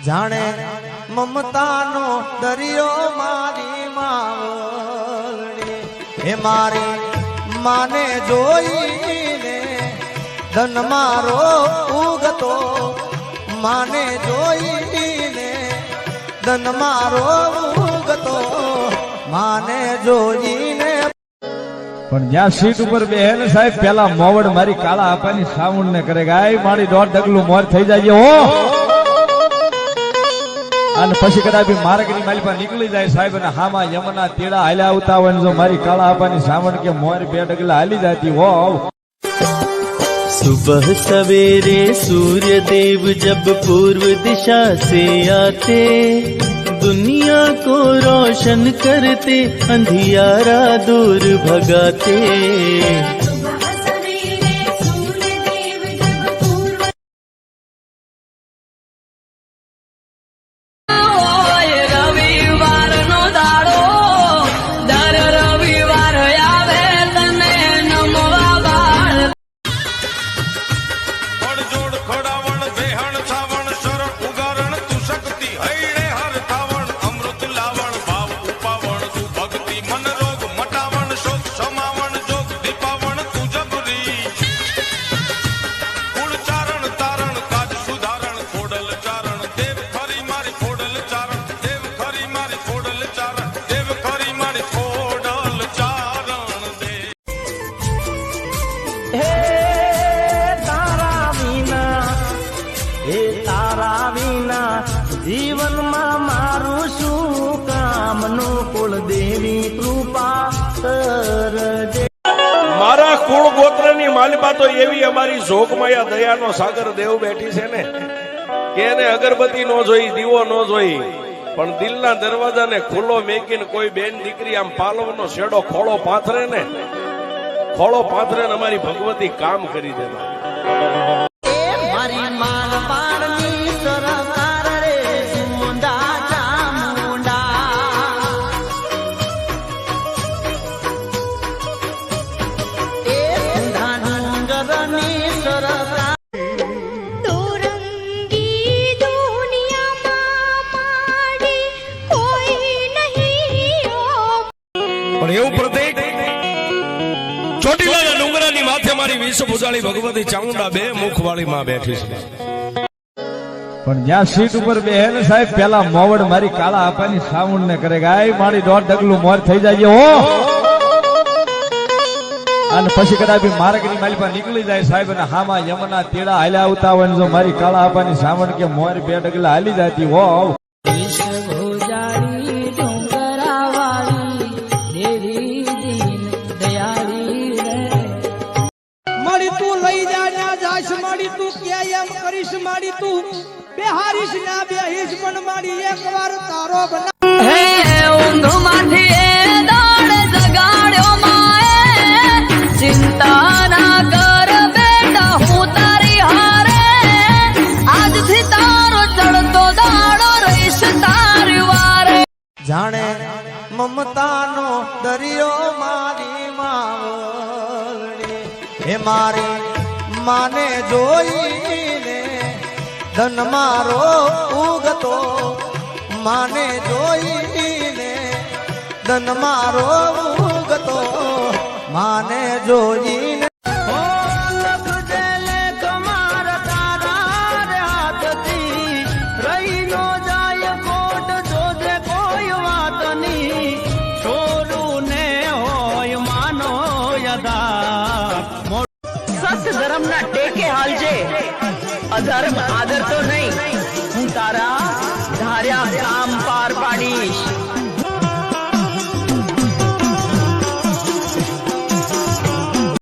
જાણે મમતાનો દરિયો મારી માવડી હે મારી માને જોઈને ધન મારો ઉગતો માને જોઈને ધન મારો ઉગતો માને જોઈને પણ જ્યાં સીટ ઉપર બેહે ને સાહેબ પેલા મોવડ મારી કાળા આપાની સાઉન્ડ ને કરે ગાય મારી દોઢ ડગલું મોર થઈ જાય હો અને પછી કદાચ માર્ગની માલી પર નીકળી જાય સાહેબ અને હામાં યમના તેડા હાલ્યા આવતા હોય જો મારી કાળા આપાની સાવણ કે મોર બે ડગલા હાલી જાતી હો। सुबह सवेरे सूर्य देव जब पूर्व दिशा से आते दुनिया को रोशन करते अंधियारा दूर भगाते। जीवનમાં મારું શું કામનું કુળદેવી કૃપા કરજે। મારા કુળ ગોત્રની માલિકા તો એવી અમારી જોગમાયા દયાનો સાગર દેવ બેઠી છે ને કે એને અગરબત્તી નો જોઈ દીવો નો જોઈ પણ દિલના દરવાજાને ખુલ્લો મેકીને કોઈ બેન દીકરી આમ પાલવનો શેડો ખોળો પાથરે ને અમારી ભગવતી કામ કરી દેતા। પણ એવું પ્રત્યેક ચોટીલાના ડુંગરાની માથે મારી વિશ્વ ભુજાળી ભગવતી ચામુંડા બે મુખવાળી માં બેઠી છે। પણ જ્યાં સીટ ઉપર બેહે ને સાહેબ પેલા મોવડ મારી કાળા આપાની સાઉન્ડ ને કરે ગાય મારી દોઢ ડગલું મોર થઈ જાય હો અને પછી કદાચ માર્ગની માલી પર નીકળી જાય સાહેબ અને હામાં યમના તેડા હાલ્યા આવતા હોય જો મારી કાળા આપાની સાવણ કે મોર બે ડગલા હાલી જાતી હો। મારી તું લઈ જા ના જાશ મારી તું કે એમ કરીશ મારી તું બેહારીશ ના બેહીશ પણ મારી એકવાર તારો બના હે ઊંઘ માંથી એ દાડ જગાડ્યો માએ ચિંતા ના કર બેટા હું તારી હારે આજથી તારો ચડતો દાડો રહીશ તારી વારે જાણે મમતાનો દરિયો મારી માવડી હે મારી માને જોઈને ધન મારો ઉગતો માને જોઈને ધન મારો ઉગતો માને જોઈને ધર્મ ના ટેકે હાલજે અધર્મ આદર તો નહીં હું તારા ધાર્યા કામ પાર પાડીશ।